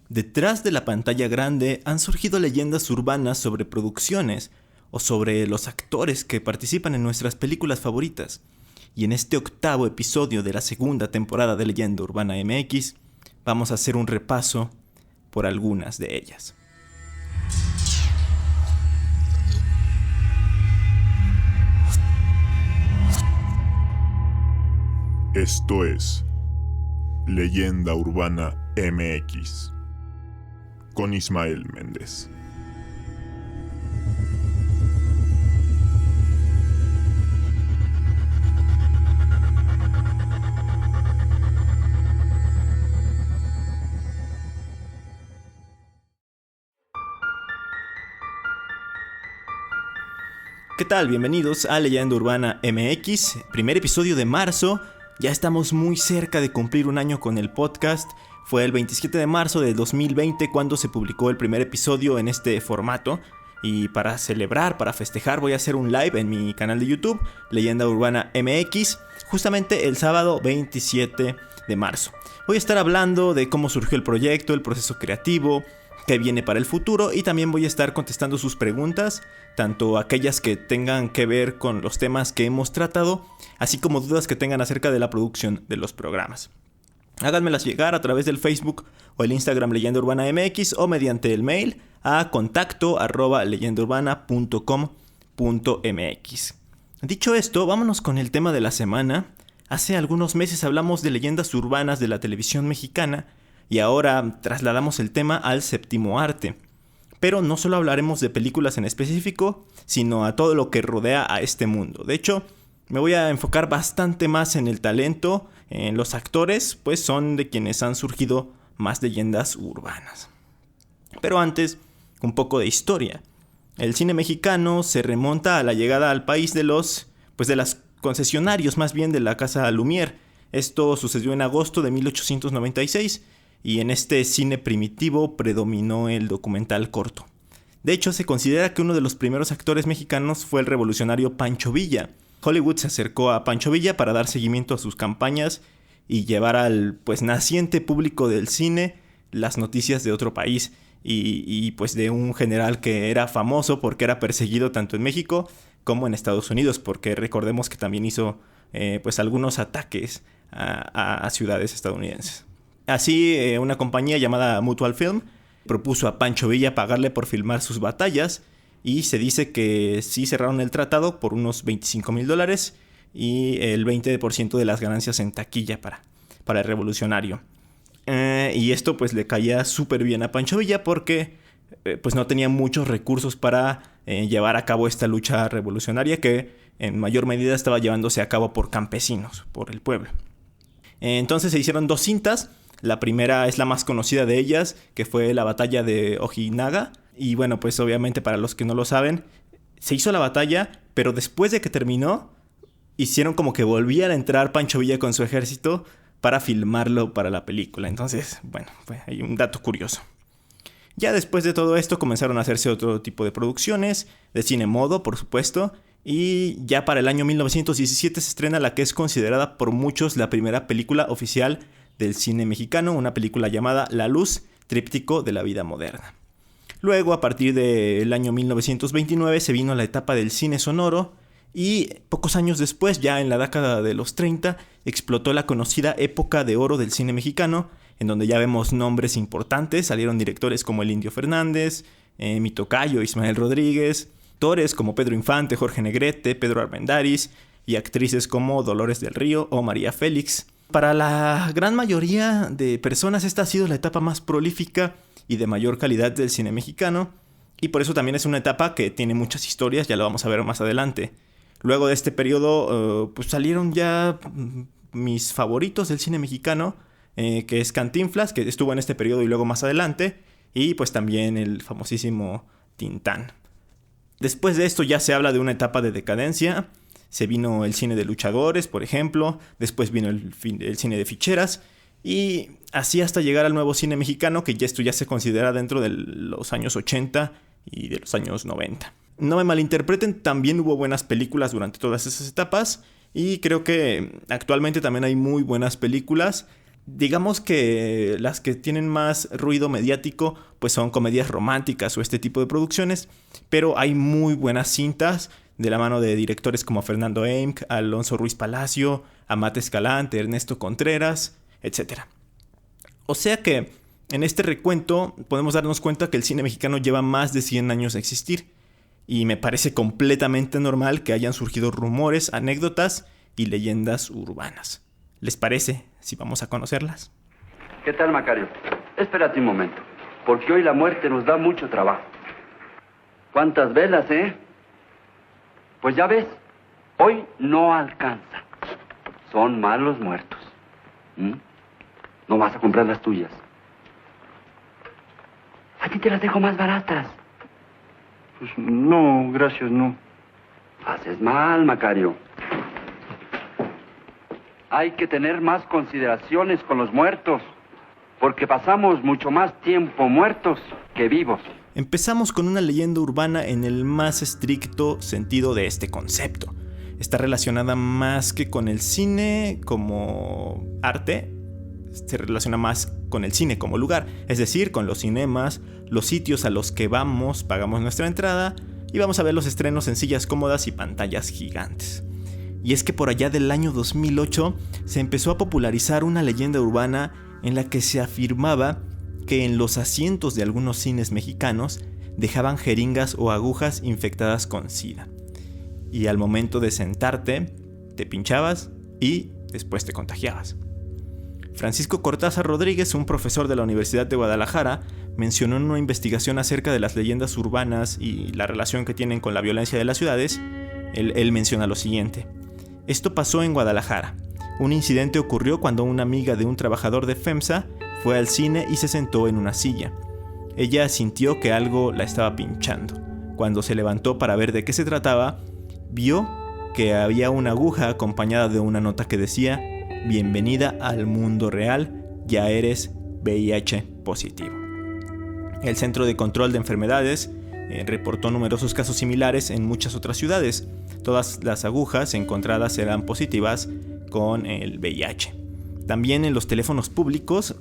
Detrás de la pantalla grande han surgido leyendas urbanas sobre producciones o sobre los actores que participan en nuestras películas favoritas. Y en este octavo episodio de la segunda temporada de Leyenda Urbana MX, vamos a hacer un repaso por algunas de ellas. Esto es Leyenda Urbana MX con Ismael Méndez. ¿Qué tal? Bienvenidos a Leyenda Urbana MX, primer episodio de marzo. Ya estamos muy cerca de cumplir un año con el podcast. Fue el 27 de marzo de 2020 cuando se publicó el primer episodio en este formato. Y para celebrar, para festejar, voy a hacer un live en mi canal de YouTube, Leyenda Urbana MX, justamente el sábado 27 de marzo. Voy a estar hablando de cómo surgió el proyecto, el proceso creativo, qué viene para el futuro, y también voy a estar contestando sus preguntas, tanto aquellas que tengan que ver con los temas que hemos tratado, así como dudas que tengan acerca de la producción de los programas. Háganmelas llegar a través del Facebook o el Instagram Leyenda Urbana MX o mediante el mail a contacto@leyendaurbana.com.mx. Dicho esto, vámonos con el tema de la semana. Hace algunos meses hablamos de leyendas urbanas de la televisión mexicana y ahora trasladamos el tema al séptimo arte. Pero no solo hablaremos de películas en específico, sino a todo lo que rodea a este mundo. De hecho, me voy a enfocar bastante más en el talento, en los actores, pues son de quienes han surgido más leyendas urbanas. Pero antes, un poco de historia. El cine mexicano se remonta a la llegada al país de las concesionarios, más bien de la Casa Lumière. Esto sucedió en agosto de 1896 y en este cine primitivo predominó el documental corto. De hecho, se considera que uno de los primeros actores mexicanos fue el revolucionario Pancho Villa. Hollywood se acercó a Pancho Villa para dar seguimiento a sus campañas y llevar al naciente público del cine las noticias de otro país y de un general que era famoso porque era perseguido tanto en México como en Estados Unidos, porque recordemos que también hizo algunos ataques a ciudades estadounidenses. Así, una compañía llamada Mutual Film propuso a Pancho Villa pagarle por filmar sus batallas, y se dice que sí cerraron el tratado por unos $25,000 y el 20% de las ganancias en taquilla para el revolucionario. Y esto le caía súper bien a Pancho Villa porque no tenía muchos recursos para llevar a cabo esta lucha revolucionaria que en mayor medida estaba llevándose a cabo por campesinos, por el pueblo. Entonces se hicieron 2 cintas. La primera es la más conocida de ellas, que fue la batalla de Ojinaga. Y obviamente para los que no lo saben, se hizo la batalla, pero después de que terminó, hicieron como que volvían a entrar Pancho Villa con su ejército para filmarlo para la película. Entonces, hay un dato curioso. Ya después de todo esto comenzaron a hacerse otro tipo de producciones, de cine mudo, por supuesto. Y ya para el año 1917 se estrena la que es considerada por muchos la primera película oficial del cine mexicano, una película llamada La Luz, tríptico de la vida moderna. Luego, a partir del año 1929, se vino la etapa del cine sonoro y pocos años después, ya en la década de los 30, explotó la conocida época de oro del cine mexicano, en donde ya vemos nombres importantes. Salieron directores como el Indio Fernández, mi tocayo Ismael Rodríguez, actores como Pedro Infante, Jorge Negrete, Pedro Armendáriz y actrices como Dolores del Río o María Félix. Para la gran mayoría de personas esta ha sido la etapa más prolífica y de mayor calidad del cine mexicano, y por eso también es una etapa que tiene muchas historias, ya lo vamos a ver más adelante. Luego de este periodo salieron ya mis favoritos del cine mexicano, que es Cantinflas, que estuvo en este periodo y luego más adelante, y también el famosísimo Tintán. Después de esto ya se habla de una etapa de decadencia. Se vino el cine de luchadores, por ejemplo, después vino el cine de ficheras, y así hasta llegar al nuevo cine mexicano, que esto ya se considera dentro de los años 80 y de los años 90. No me malinterpreten, también hubo buenas películas durante todas esas etapas, y creo que actualmente también hay muy buenas películas, Digamos que las que tienen más ruido mediático pues son comedias románticas o este tipo de producciones, pero hay muy buenas cintas de la mano de directores como Fernando Eymck, Alonso Ruiz Palacio, Amat Escalante, Ernesto Contreras, etc. O sea que en este recuento podemos darnos cuenta que el cine mexicano lleva más de 100 años de existir, y me parece completamente normal que hayan surgido rumores, anécdotas y leyendas urbanas. ¿Les parece si vamos a conocerlas? ¿Qué tal, Macario? Espérate un momento, porque hoy la muerte nos da mucho trabajo. ¿Cuántas velas, Pues ya ves, hoy no alcanza. Son malos muertos. No vas a comprar las tuyas. A ti te las dejo más baratas. Pues no, gracias, no. Haces mal, Macario. Hay que tener más consideraciones con los muertos, porque pasamos mucho más tiempo muertos que vivos. Empezamos con una leyenda urbana en el más estricto sentido de este concepto. Está relacionada más que con el cine como arte, se relaciona más con el cine como lugar, es decir, con los cinemas, los sitios a los que vamos, pagamos nuestra entrada y vamos a ver los estrenos en sillas cómodas y pantallas gigantes. Y es que por allá del año 2008 se empezó a popularizar una leyenda urbana en la que se afirmaba que en los asientos de algunos cines mexicanos dejaban jeringas o agujas infectadas con SIDA. Y al momento de sentarte, te pinchabas y después te contagiabas. Francisco Cortázar Rodríguez, un profesor de la Universidad de Guadalajara, mencionó en una investigación acerca de las leyendas urbanas y la relación que tienen con la violencia de las ciudades. Él menciona lo siguiente: esto pasó en Guadalajara. Un incidente ocurrió cuando una amiga de un trabajador de FEMSA fue al cine y se sentó en una silla. Ella sintió que algo la estaba pinchando. Cuando se levantó para ver de qué se trataba, vio que había una aguja acompañada de una nota que decía: bienvenida al mundo real, ya eres VIH positivo. El Centro de Control de Enfermedades reportó numerosos casos similares en muchas otras ciudades. Todas las agujas encontradas eran positivas con el VIH. También en los teléfonos públicos,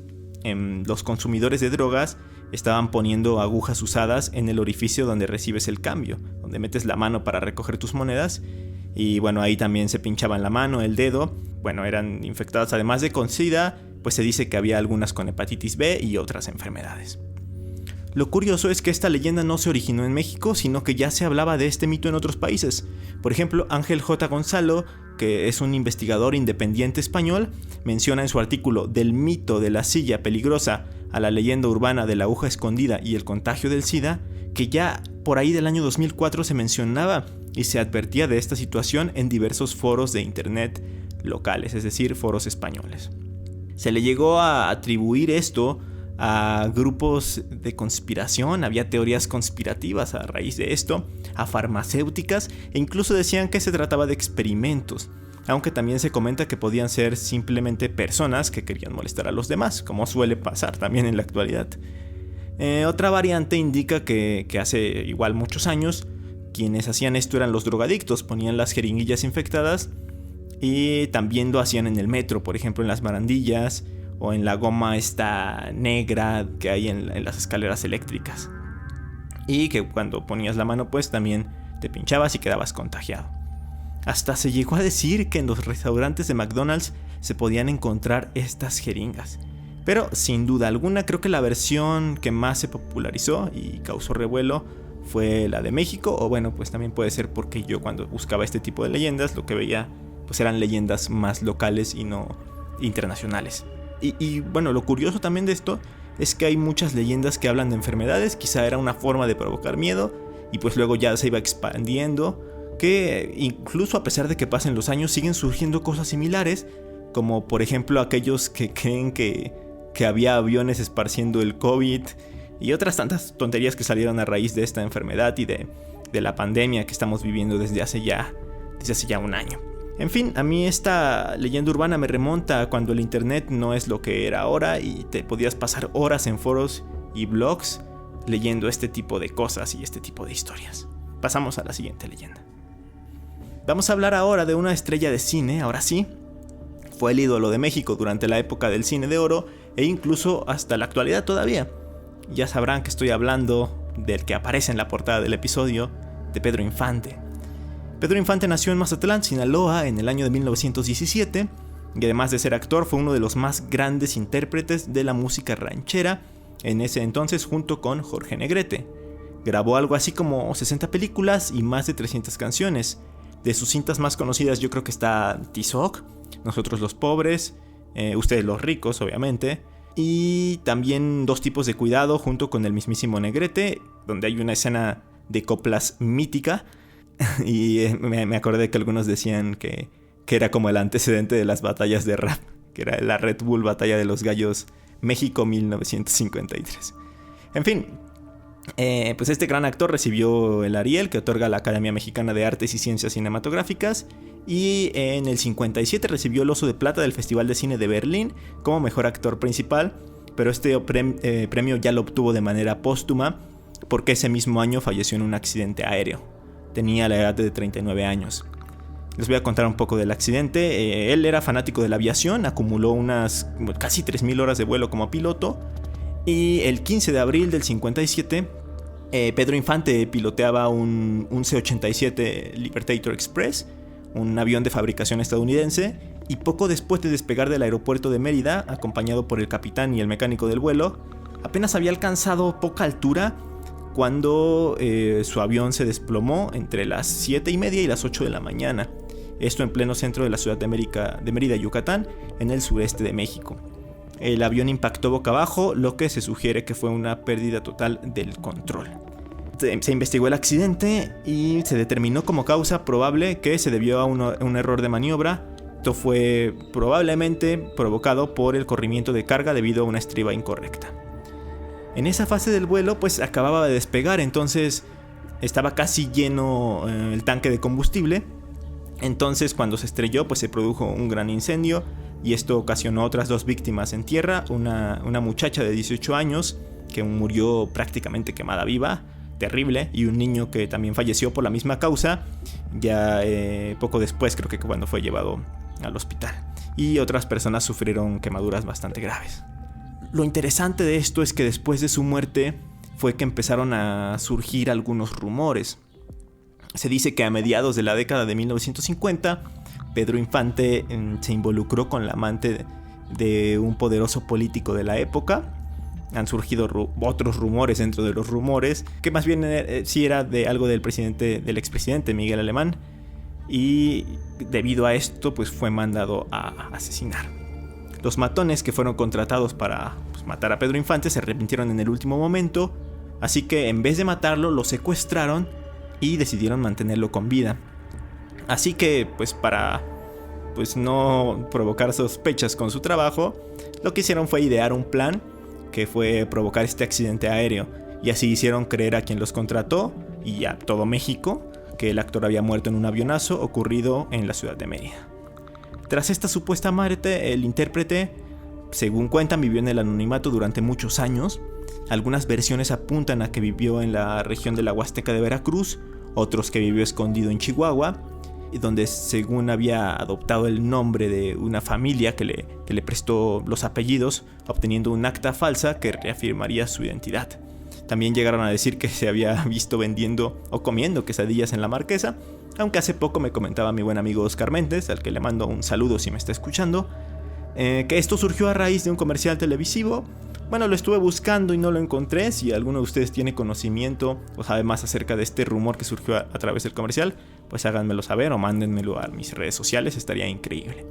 los consumidores de drogas estaban poniendo agujas usadas en el orificio donde recibes el cambio, donde metes la mano para recoger tus monedas. Y bueno, ahí también se pinchaban la mano, el dedo. Bueno, eran infectadas además de con SIDA, pues se dice que había algunas con hepatitis B y otras enfermedades. Lo curioso es que esta leyenda no se originó en México, sino que ya se hablaba de este mito en otros países. Por ejemplo, Ángel J. Gonzalo, que es un investigador independiente español, menciona en su artículo Del mito de la silla peligrosa a la leyenda urbana de la aguja escondida y el contagio del SIDA, que ya por ahí del año 2004 se mencionaba y se advertía de esta situación en diversos foros de internet locales, es decir, foros españoles. Se le llegó a atribuir esto a grupos de conspiración, había teorías conspirativas a raíz de esto, a farmacéuticas, e incluso decían que se trataba de experimentos, aunque también se comenta que podían ser simplemente personas que querían molestar a los demás, como suele pasar también en la actualidad. Otra variante indica que hace igual muchos años quienes hacían esto eran los drogadictos, ponían las jeringuillas infectadas y también lo hacían en el metro, por ejemplo en las barandillas o en la goma esta negra que hay en las escaleras eléctricas, y que cuando ponías la mano pues también te pinchabas y quedabas contagiado. Hasta se llegó a decir que en los restaurantes de McDonald's se podían encontrar estas jeringas. Pero sin duda alguna creo que la versión que más se popularizó y causó revuelo fue la de México, o bueno, pues también puede ser porque yo cuando buscaba este tipo de leyendas lo que veía pues eran leyendas más locales y no internacionales. Y bueno, lo curioso también de esto es que hay muchas leyendas que hablan de enfermedades, quizá era una forma de provocar miedo y pues luego ya se iba expandiendo, que incluso a pesar de que pasen los años siguen surgiendo cosas similares, como por ejemplo aquellos que creen que había aviones esparciendo el COVID y otras tantas tonterías que salieron a raíz de esta enfermedad y de la pandemia que estamos viviendo desde hace ya un año. En fin, a mí esta leyenda urbana me remonta a cuando el internet no es lo que era ahora y te podías pasar horas en foros y blogs leyendo este tipo de cosas y este tipo de historias. Pasamos a la siguiente leyenda. Vamos a hablar ahora de una estrella de cine, ahora sí. Fue el ídolo de México durante la época del cine de oro e incluso hasta la actualidad todavía. Ya sabrán que estoy hablando del que aparece en la portada del episodio, de Pedro Infante. Pedro Infante nació en Mazatlán, Sinaloa, en el año de 1917, y además de ser actor fue uno de los más grandes intérpretes de la música ranchera en ese entonces, junto con Jorge Negrete. Grabó algo así como 60 películas y más de 300 canciones. De sus cintas más conocidas yo creo que está Tizoc, Nosotros los Pobres, Ustedes los Ricos, obviamente, y también Dos Tipos de Cuidado junto con el mismísimo Negrete, donde hay una escena de coplas mítica. Y me acordé que algunos decían que era como el antecedente de las batallas de rap, que era la Red Bull Batalla de los Gallos México 1953. En fin, pues este gran actor recibió el Ariel, que otorga la Academia Mexicana de Artes y Ciencias Cinematográficas, y en el 57 recibió el Oso de Plata del Festival de Cine de Berlín como mejor actor principal, pero este premio ya lo obtuvo de manera póstuma porque ese mismo año falleció en un accidente aéreo. Tenía la edad de 39 años. Les voy a contar un poco del accidente. Él era fanático de la aviación, acumuló unas casi 3.000 horas de vuelo como piloto, y el 15 de abril del 57 Pedro Infante piloteaba un C-87 Libertator Express, un avión de fabricación estadounidense, y poco después de despegar del aeropuerto de Mérida, acompañado por el capitán y el mecánico del vuelo, apenas había alcanzado poca altura cuando su avión se desplomó entre las 7:30 y las 8 de la mañana. Esto en pleno centro de la ciudad de Mérida, Yucatán, en el sureste de México. El avión impactó boca abajo, lo que se sugiere que fue una pérdida total del control. Se investigó el accidente y se determinó como causa probable que se debió a un error de maniobra. Esto fue probablemente provocado por el corrimiento de carga debido a una estriba incorrecta. En esa fase del vuelo pues acababa de despegar, entonces estaba casi lleno el tanque de combustible. Entonces cuando se estrelló pues se produjo un gran incendio y esto ocasionó otras 2 víctimas en tierra, una muchacha de 18 años que murió prácticamente quemada viva, terrible, y un niño que también falleció por la misma causa, ya poco después, creo que cuando fue llevado al hospital, y otras personas sufrieron quemaduras bastante graves. Lo interesante de esto es que después de su muerte fue que empezaron a surgir algunos rumores. Se dice que a mediados de la década de 1950, Pedro Infante se involucró con la amante de un poderoso político de la época. Han surgido otros rumores dentro de los rumores, que más bien sí era de algo del expresidente Miguel Alemán, y debido a esto pues fue mandado a asesinar. Los matones que fueron contratados para matar a Pedro Infante se arrepintieron en el último momento, así que en vez de matarlo lo secuestraron y decidieron mantenerlo con vida. Así que pues para no provocar sospechas con su trabajo, lo que hicieron fue idear un plan que fue provocar este accidente aéreo, y así hicieron creer a quien los contrató y a todo México que el actor había muerto en un avionazo ocurrido en la ciudad de Mérida. Tras esta supuesta muerte, el intérprete, según cuentan, vivió en el anonimato durante muchos años. Algunas versiones apuntan a que vivió en la región de la Huasteca de Veracruz, otros que vivió escondido en Chihuahua, donde según había adoptado el nombre de una familia que le prestó los apellidos, obteniendo un acta falsa que reafirmaría su identidad. También llegaron a decir que se había visto vendiendo o comiendo quesadillas en la Marquesa, aunque hace poco me comentaba mi buen amigo Oscar Méndez, al que le mando un saludo si me está escuchando, que esto surgió a raíz de un comercial televisivo. Bueno, lo estuve buscando y no lo encontré. Si alguno de ustedes tiene conocimiento o sabe más acerca de este rumor que surgió a través del comercial, pues háganmelo saber o mándenmelo a mis redes sociales, estaría increíble.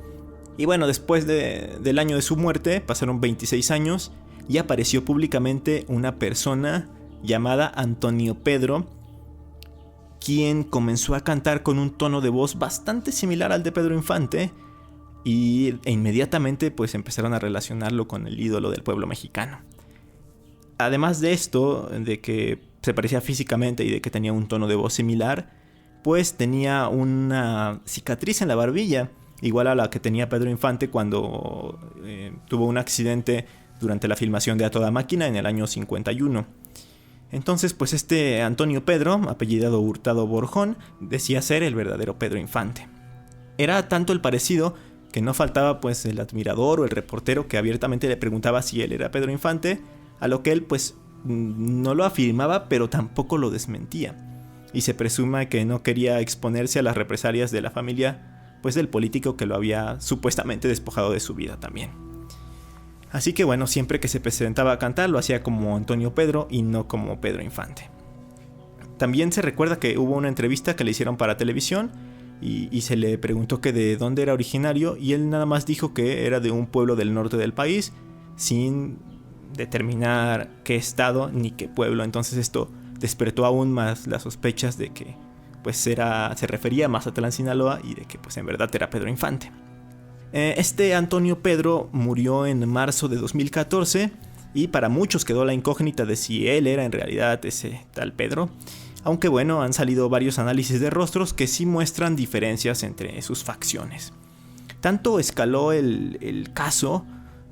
Y bueno, después del año de su muerte, pasaron 26 años y apareció públicamente una persona llamada Antonio Pedro, quien comenzó a cantar con un tono de voz bastante similar al de Pedro Infante, e inmediatamente pues empezaron a relacionarlo con el ídolo del pueblo mexicano. Además de esto, de que se parecía físicamente y de que tenía un tono de voz similar, pues tenía una cicatriz en la barbilla, igual a la que tenía Pedro Infante cuando tuvo un accidente durante la filmación de A Toda Máquina en el año 51. Entonces pues este Antonio Pedro, apellidado Hurtado Borjón, decía ser el verdadero Pedro Infante. Era tanto el parecido que no faltaba pues el admirador o el reportero que abiertamente le preguntaba si él era Pedro Infante, a lo que él pues no lo afirmaba, pero tampoco lo desmentía. Y se presume que no quería exponerse a las represalias de la familia pues del político que lo había supuestamente despojado de su vida también. Así que bueno, siempre que se presentaba a cantar lo hacía como Antonio Pedro y no como Pedro Infante. También se recuerda que hubo una entrevista que le hicieron para televisión y se le preguntó que de dónde era originario, y él nada más dijo que era de un pueblo del norte del país, sin determinar qué estado ni qué pueblo. Entonces esto despertó aún más las sospechas de que pues se refería a Mazatlán, Sinaloa, y de que pues en verdad era Pedro Infante. Este Antonio Pedro murió en marzo de 2014 y para muchos quedó la incógnita de si él era en realidad ese tal Pedro. Aunque bueno, han salido varios análisis de rostros que sí muestran diferencias entre sus facciones. Tanto escaló el caso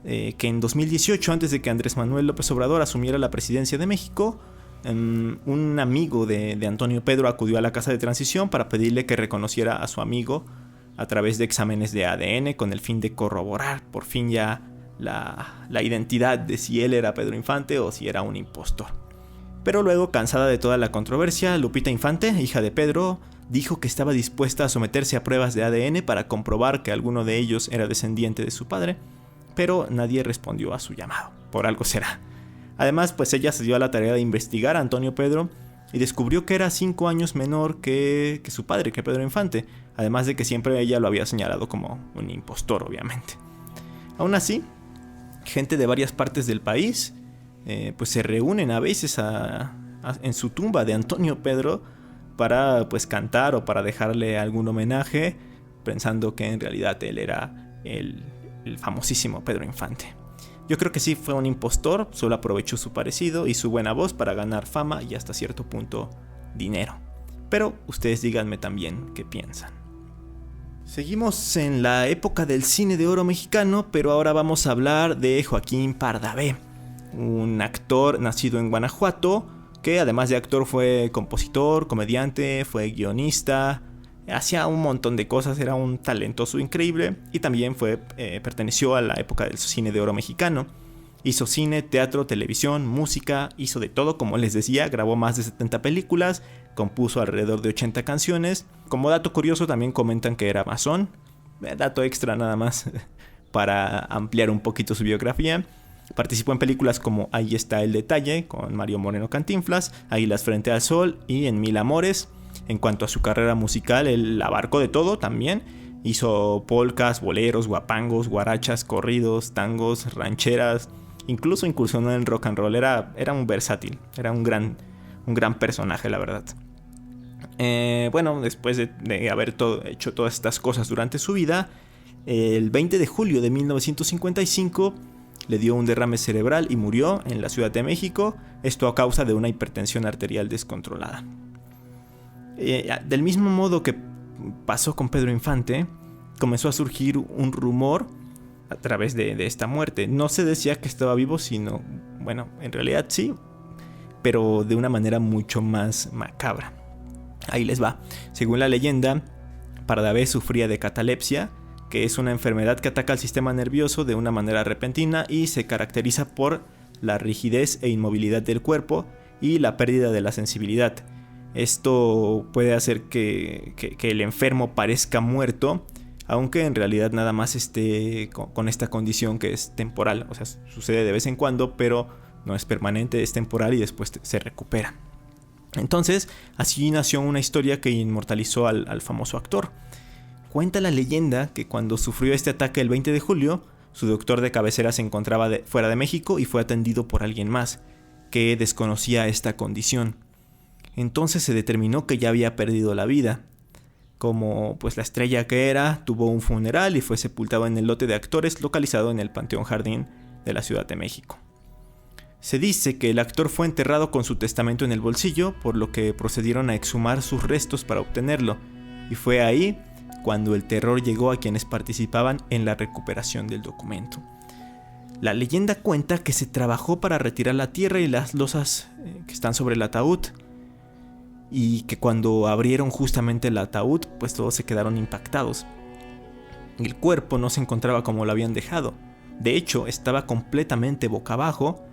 que en 2018, antes de que Andrés Manuel López Obrador asumiera la presidencia de México, un amigo de Antonio Pedro acudió a la casa de transición para pedirle que reconociera a su amigo a través de exámenes de ADN con el fin de corroborar por fin ya la identidad de si él era Pedro Infante o si era un impostor. Pero luego, cansada de toda la controversia, Lupita Infante, hija de Pedro, dijo que estaba dispuesta a someterse a pruebas de ADN para comprobar que alguno de ellos era descendiente de su padre, pero nadie respondió a su llamado. Por algo será. Además, pues ella se dio a la tarea de investigar a Antonio Pedro y descubrió que era 5 años menor que su padre, que Pedro Infante, además de que siempre ella lo había señalado como un impostor, obviamente. Aún así, gente de varias partes del país pues se reúnen a veces en su tumba de Antonio Pedro para pues cantar o para dejarle algún homenaje, pensando que en realidad él era el famosísimo Pedro Infante. Yo creo que sí fue un impostor, solo aprovechó su parecido y su buena voz para ganar fama y hasta cierto punto dinero. Pero ustedes díganme también qué piensan. Seguimos en la época del cine de oro mexicano, pero ahora vamos a hablar de Joaquín Pardavé, un actor nacido en Guanajuato, que además de actor fue compositor, comediante, fue guionista, hacía un montón de cosas, era un talentoso increíble y también perteneció a la época del cine de oro mexicano. Hizo cine, teatro, televisión, música, hizo de todo, como les decía, grabó más de 70 películas, compuso alrededor de 80 canciones. Como dato curioso también comentan que era masón, dato extra nada más para ampliar un poquito su biografía. Participó en películas como Ahí está el detalle, con Mario Moreno Cantinflas, Águilas frente al sol y En Mil amores. En cuanto a su carrera musical, él abarcó de todo también. Hizo polcas, boleros, guapangos, guarachas, corridos, tangos, rancheras. Incluso incursionó en rock and roll. Era un versátil, era un gran personaje, la verdad. Bueno, después de haber hecho todas estas cosas durante su vida, el 20 de julio de 1955... le dio un derrame cerebral y murió en la Ciudad de México, esto a causa de una hipertensión arterial descontrolada. Del mismo modo que pasó con Pedro Infante, comenzó a surgir un rumor a través de esta muerte. No se decía que estaba vivo, sino, bueno, en realidad sí, pero de una manera mucho más macabra. Ahí les va. Según la leyenda, Pardavé sufría de catalepsia, que es una enfermedad que ataca al sistema nervioso de una manera repentina y se caracteriza por la rigidez e inmovilidad del cuerpo y la pérdida de la sensibilidad. Esto puede hacer que el enfermo parezca muerto, aunque en realidad nada más esté con esta condición que es temporal. O sea, sucede de vez en cuando, pero no es permanente, es temporal y después se recupera. Entonces, así nació una historia que inmortalizó al famoso actor. Cuenta la leyenda que cuando sufrió este ataque el 20 de julio, su doctor de cabecera se encontraba fuera de México y fue atendido por alguien más, que desconocía esta condición. Entonces se determinó que ya había perdido la vida. Como pues la estrella que era, tuvo un funeral y fue sepultado en el lote de actores localizado en el Panteón Jardín de la Ciudad de México. Se dice que el actor fue enterrado con su testamento en el bolsillo, por lo que procedieron a exhumar sus restos para obtenerlo, y fue ahí cuando el terror llegó a quienes participaban en la recuperación del documento. La leyenda cuenta que se trabajó para retirar la tierra y las losas que están sobre el ataúd, y que cuando abrieron justamente el ataúd, pues todos se quedaron impactados. El cuerpo no se encontraba como lo habían dejado. De hecho, estaba completamente boca abajo,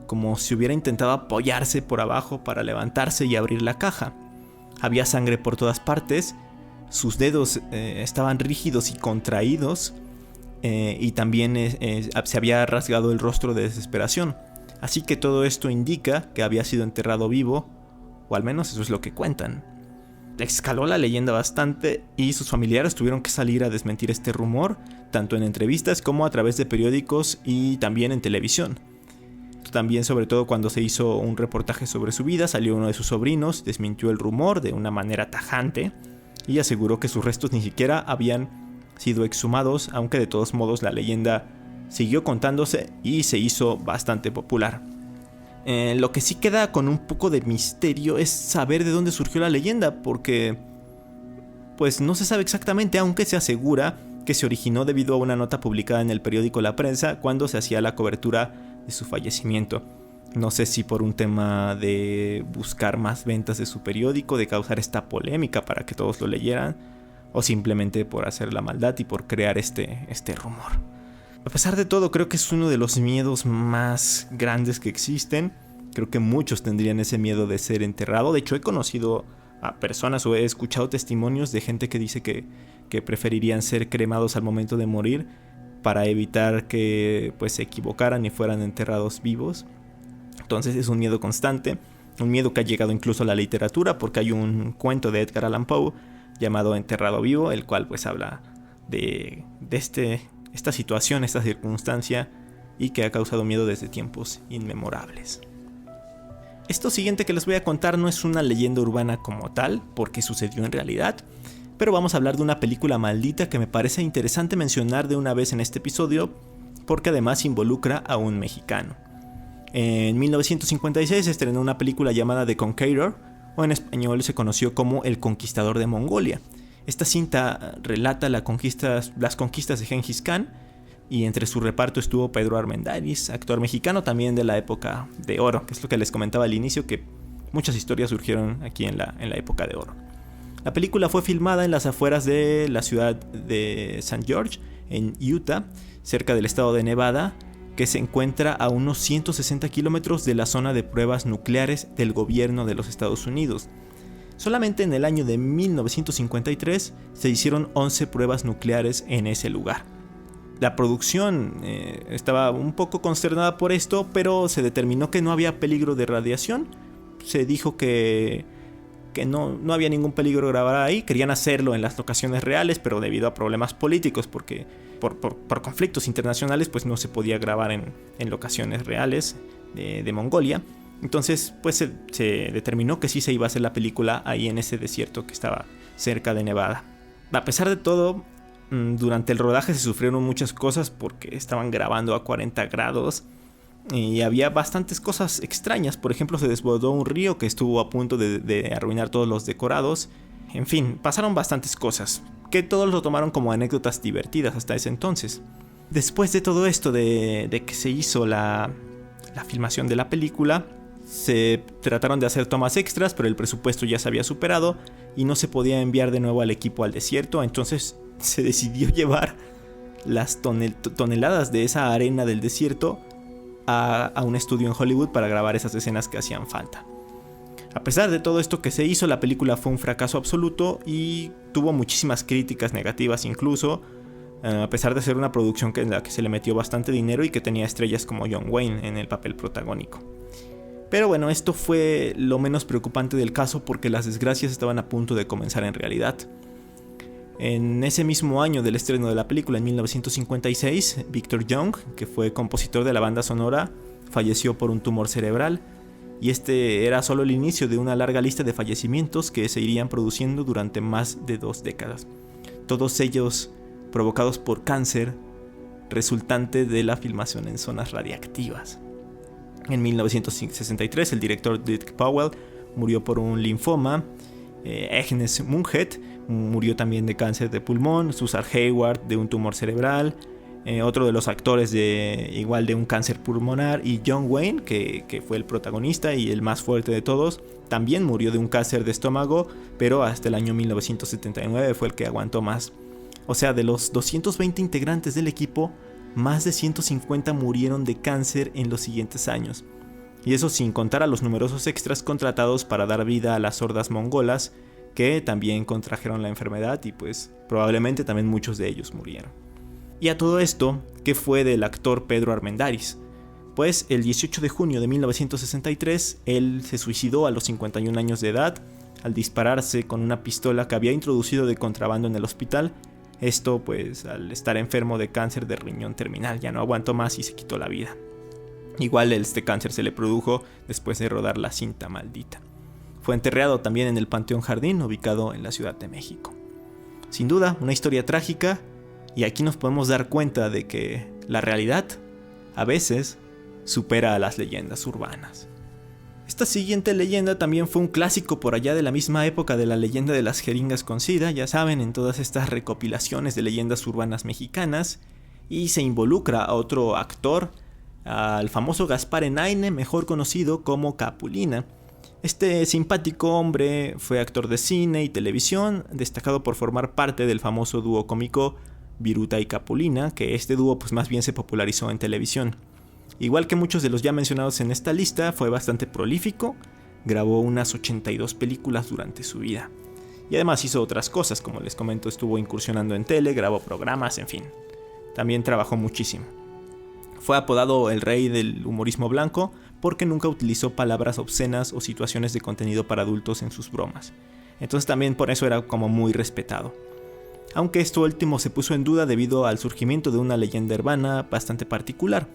como si hubiera intentado apoyarse por abajo para levantarse y abrir la caja. Había sangre por todas partes, sus dedos estaban rígidos y contraídos, y también se había rasgado el rostro de desesperación. Así que todo esto indica que había sido enterrado vivo, o al menos eso es lo que cuentan. Escaló la leyenda bastante y sus familiares tuvieron que salir a desmentir este rumor, tanto en entrevistas como a través de periódicos y también en televisión. También, sobre todo cuando se hizo un reportaje sobre su vida, salió uno de sus sobrinos, desmintió el rumor de una manera tajante y aseguró que sus restos ni siquiera habían sido exhumados, aunque de todos modos la leyenda siguió contándose y se hizo bastante popular. Lo que sí queda con un poco de misterio es saber de dónde surgió la leyenda, porque pues no se sabe exactamente, aunque se asegura que se originó debido a una nota publicada en el periódico La Prensa cuando se hacía la cobertura de su fallecimiento. No sé si por un tema de buscar más ventas de su periódico, de causar esta polémica para que todos lo leyeran, o simplemente por hacer la maldad y por crear este rumor. A pesar de todo, creo que es uno de los miedos más grandes que existen. Creo que muchos tendrían ese miedo de ser enterrado. De hecho, he conocido a personas o he escuchado testimonios de gente que dice que preferirían ser cremados al momento de morir para evitar que pues se equivocaran y fueran enterrados vivos. Entonces es un miedo constante, un miedo que ha llegado incluso a la literatura, porque hay un cuento de Edgar Allan Poe llamado Enterrado Vivo, el cual pues habla de esta situación, esta circunstancia, y que ha causado miedo desde tiempos inmemorables. Esto siguiente que les voy a contar no es una leyenda urbana como tal, porque sucedió en realidad, pero vamos a hablar de una película maldita que me parece interesante mencionar de una vez en este episodio, porque además involucra a un mexicano. En 1956 se estrenó una película llamada The Conqueror, o en español se conoció como El Conquistador de Mongolia. Esta cinta relata las conquistas de Gengis Khan, y entre su reparto estuvo Pedro Armendáriz, actor mexicano también de la época de oro, que es lo que les comentaba al inicio, que muchas historias surgieron aquí en la época de oro. La película fue filmada en las afueras de la ciudad de St. George, en Utah, cerca del estado de Nevada, que se encuentra a unos 160 kilómetros de la zona de pruebas nucleares del gobierno de los Estados Unidos. Solamente en el año de 1953 se hicieron 11 pruebas nucleares en ese lugar. La producción estaba un poco consternada por esto, pero se determinó que no había peligro de radiación. Se dijo que no había ningún peligro grabar ahí. Querían hacerlo en las locaciones reales, pero debido a problemas políticos, porque por conflictos internacionales, pues no se podía grabar en locaciones reales de Mongolia. Entonces pues se determinó que sí se iba a hacer la película ahí en ese desierto que estaba cerca de Nevada. A pesar de todo, durante el rodaje se sufrieron muchas cosas porque estaban grabando a 40 grados y había bastantes cosas extrañas. Por ejemplo, se desbordó un río que estuvo a punto de arruinar todos los decorados. En fin, pasaron bastantes cosas que todos lo tomaron como anécdotas divertidas hasta ese entonces. Después de todo esto, de que se hizo la filmación de la película, se trataron de hacer tomas extras, pero el presupuesto ya se había superado y no se podía enviar de nuevo al equipo al desierto. Entonces se decidió llevar las toneladas de esa arena del desierto a un estudio en Hollywood para grabar esas escenas que hacían falta. A pesar de todo esto que se hizo, la película fue un fracaso absoluto y tuvo muchísimas críticas negativas incluso, a pesar de ser una producción en la que se le metió bastante dinero y que tenía estrellas como John Wayne en el papel protagónico. Pero bueno, esto fue lo menos preocupante del caso, porque las desgracias estaban a punto de comenzar en realidad. En ese mismo año del estreno de la película, en 1956, Victor Young, que fue compositor de la banda sonora, falleció por un tumor cerebral, y este era solo el inicio de una larga lista de fallecimientos que se irían produciendo durante más de 2 décadas. Todos ellos provocados por cáncer resultante de la filmación en zonas radiactivas. En 1963, el director Dick Powell murió por un linfoma. Agnes Moorehead murió también de cáncer de pulmón. Susan Hayward de un tumor cerebral. Otro de los actores igual de un cáncer pulmonar. Y John Wayne, que fue el protagonista y el más fuerte de todos, también murió de un cáncer de estómago, pero hasta el año 1979 fue el que aguantó más. O sea, de los 220 integrantes del equipo, más de 150 murieron de cáncer en los siguientes años. Y eso sin contar a los numerosos extras contratados para dar vida a las hordas mongolas, que también contrajeron la enfermedad y pues probablemente también muchos de ellos murieron. Y a todo esto, ¿qué fue del actor Pedro Armendáriz? Pues el 18 de junio de 1963, él se suicidó a los 51 años de edad al dispararse con una pistola que había introducido de contrabando en el hospital. Esto pues al estar enfermo de cáncer de riñón terminal, ya no aguantó más y se quitó la vida. Igual este cáncer se le produjo después de rodar La cinta maldita. Fue enterrado también en el Panteón Jardín, ubicado en la Ciudad de México. Sin duda, una historia trágica, y aquí nos podemos dar cuenta de que la realidad, a veces, supera a las leyendas urbanas. Esta siguiente leyenda también fue un clásico por allá de la misma época de la leyenda de las jeringas con SIDA, ya saben, en todas estas recopilaciones de leyendas urbanas mexicanas, y se involucra a otro actor, al famoso Gaspar Enaine, mejor conocido como Capulina. Este simpático hombre fue actor de cine y televisión, destacado por formar parte del famoso dúo cómico Viruta y Capulina, que este dúo pues más bien se popularizó en televisión. Igual que muchos de los ya mencionados en esta lista, fue bastante prolífico, grabó unas 82 películas durante su vida. Y además hizo otras cosas, como les comento, estuvo incursionando en tele, grabó programas, en fin. También trabajó muchísimo. Fue apodado el rey del humorismo blanco porque nunca utilizó palabras obscenas o situaciones de contenido para adultos en sus bromas. Entonces también por eso era como muy respetado. Aunque esto último se puso en duda debido al surgimiento de una leyenda urbana bastante particular.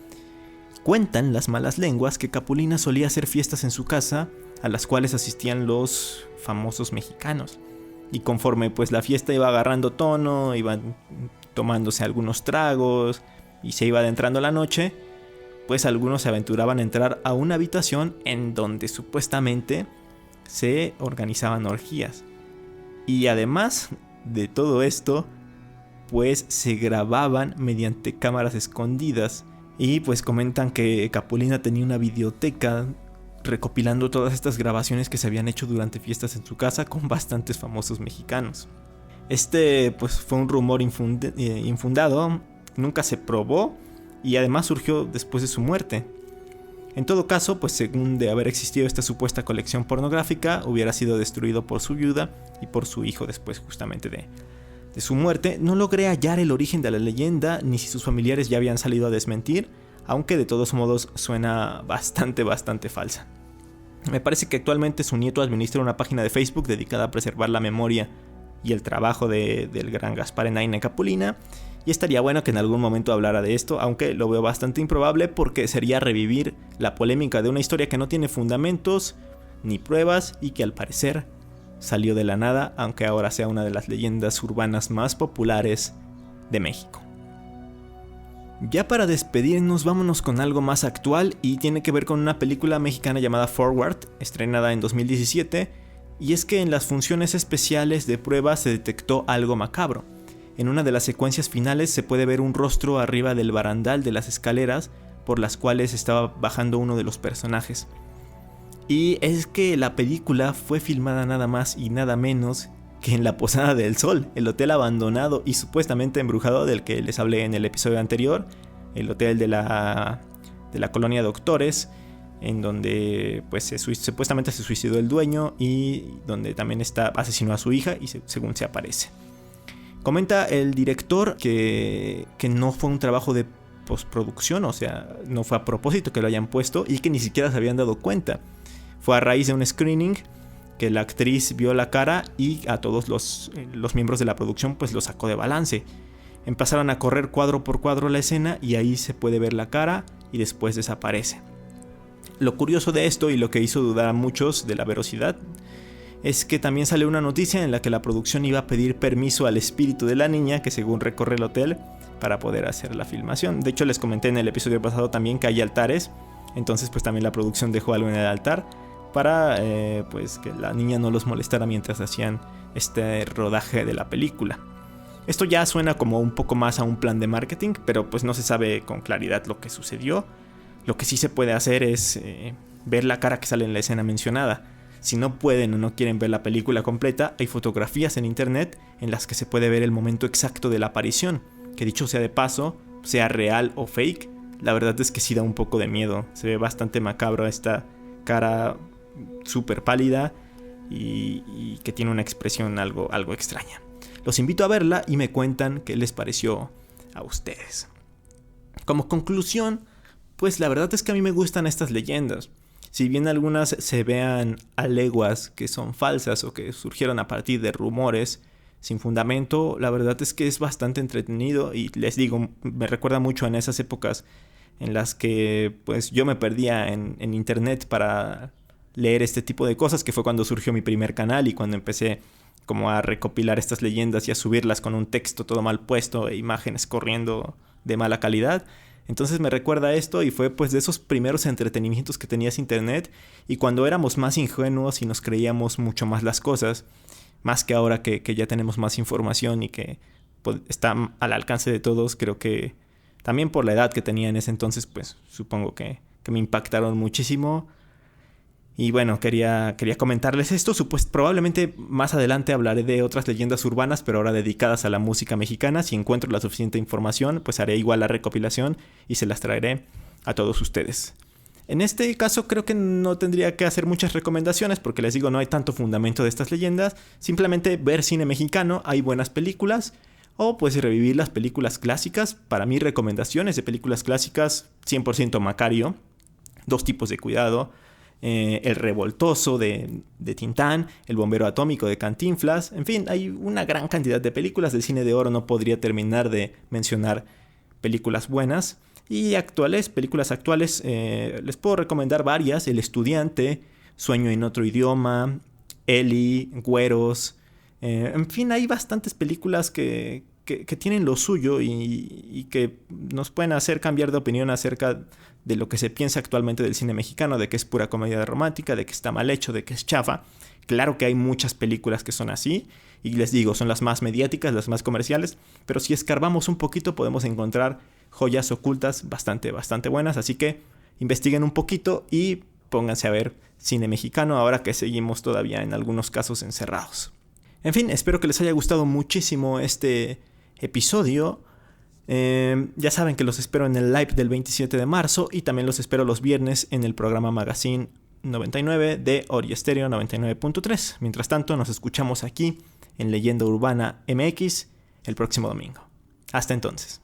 Cuentan las malas lenguas que Capulina solía hacer fiestas en su casa a las cuales asistían los famosos mexicanos. Y conforme pues la fiesta iba agarrando tono, iban tomándose algunos tragos y se iba adentrando la noche, pues algunos se aventuraban a entrar a una habitación en donde supuestamente se organizaban orgías. Y además de todo esto, pues se grababan mediante cámaras escondidas. Y pues comentan que Capulina tenía una videoteca recopilando todas estas grabaciones que se habían hecho durante fiestas en su casa con bastantes famosos mexicanos. Este pues fue un rumor infundado, nunca se probó y además surgió después de su muerte. En todo caso, pues según de haber existido esta supuesta colección pornográfica, hubiera sido destruido por su viuda y por su hijo después justamente de su muerte. No logré hallar el origen de la leyenda, ni si sus familiares ya habían salido a desmentir, aunque de todos modos suena bastante falsa. Me parece que actualmente su nieto administra una página de Facebook dedicada a preservar la memoria y el trabajo del gran Gaspar Enaine Capulina, y estaría bueno que en algún momento hablara de esto, aunque lo veo bastante improbable porque sería revivir la polémica de una historia que no tiene fundamentos ni pruebas y que al parecer salió de la nada, aunque ahora sea una de las leyendas urbanas más populares de México. Ya para despedirnos, vámonos con algo más actual y tiene que ver con una película mexicana llamada Forward, estrenada en 2017, y es que en las funciones especiales de prueba se detectó algo macabro. En una de las secuencias finales se puede ver un rostro arriba del barandal de las escaleras por las cuales estaba bajando uno de los personajes. Y es que la película fue filmada nada más y nada menos que en la Posada del Sol, el hotel abandonado y supuestamente embrujado del que les hablé en el episodio anterior, el hotel de la colonia Doctores, en donde pues supuestamente se suicidó el dueño y donde también asesinó a su hija y según se aparece. Comenta el director que no fue un trabajo de postproducción, o sea, no fue a propósito que lo hayan puesto y que ni siquiera se habían dado cuenta. Fue a raíz de un screening que la actriz vio la cara y a todos los miembros de la producción pues lo sacó de balance. Empezaron a correr cuadro por cuadro la escena y ahí se puede ver la cara y después desaparece. Lo curioso de esto y lo que hizo dudar a muchos de la veracidad es que también salió una noticia en la que la producción iba a pedir permiso al espíritu de la niña que según recorre el hotel para poder hacer la filmación. De hecho les comenté en el episodio pasado también que hay altares, entonces pues también la producción dejó algo en el altar para pues que la niña no los molestara mientras hacían este rodaje de la película. Esto ya suena como un poco más a un plan de marketing, pero pues no se sabe con claridad lo que sucedió. Lo que sí se puede hacer es ver la cara que sale en la escena mencionada. Si no pueden o no quieren ver la película completa, hay fotografías en internet en las que se puede ver el momento exacto de la aparición, que dicho sea de paso, sea real o fake, la verdad es que sí da un poco de miedo. Se ve bastante macabro esta cara súper pálida y que tiene una expresión algo extraña. Los invito a verla y me cuentan qué les pareció a ustedes. Como conclusión, pues la verdad es que a mí me gustan estas leyendas. Si bien algunas se vean a leguas que son falsas o que surgieron a partir de rumores sin fundamento, la verdad es que es bastante entretenido y les digo, me recuerda mucho en esas épocas en las que pues yo me perdía en internet para leer este tipo de cosas, que fue cuando surgió mi primer canal y cuando empecé como a recopilar estas leyendas y a subirlas con un texto todo mal puesto e imágenes corriendo de mala calidad. Entonces me recuerda esto y fue pues de esos primeros entretenimientos que tenías internet y cuando éramos más ingenuos y nos creíamos mucho más las cosas, más que ahora que ya tenemos más información y que pues, está al alcance de todos. Creo que también por la edad que tenía en ese entonces, pues supongo que me impactaron muchísimo. Y bueno, quería comentarles esto. Probablemente más adelante hablaré de otras leyendas urbanas, pero ahora dedicadas a la música mexicana. Si encuentro la suficiente información, pues haré igual la recopilación y se las traeré a todos ustedes. En este caso creo que no tendría que hacer muchas recomendaciones porque les digo, no hay tanto fundamento de estas leyendas. Simplemente ver cine mexicano, hay buenas películas. O pues revivir las películas clásicas. Para mí, recomendaciones de películas clásicas, 100% Macario, Dos tipos de cuidado, El revoltoso de Tintán, El bombero atómico de Cantinflas. En fin, hay una gran cantidad de películas del cine de oro. No podría terminar de mencionar películas buenas. Y películas actuales, les puedo recomendar varias. El estudiante, Sueño en otro idioma, Eli, Güeros. En fin, hay bastantes películas que tienen lo suyo y que nos pueden hacer cambiar de opinión acerca de lo que se piensa actualmente del cine mexicano, de que es pura comedia romántica, de que está mal hecho, de que es chafa. Claro que hay muchas películas que son así, y les digo, son las más mediáticas, las más comerciales, pero si escarbamos un poquito podemos encontrar joyas ocultas bastante buenas, así que investiguen un poquito y pónganse a ver cine mexicano ahora que seguimos todavía en algunos casos encerrados. En fin, espero que les haya gustado muchísimo este episodio. Ya saben que los espero en el live del 27 de marzo y también los espero los viernes en el programa Magazine 99 de Ori Estéreo 99.3. Mientras tanto, nos escuchamos aquí en Leyenda Urbana MX el próximo domingo. Hasta entonces.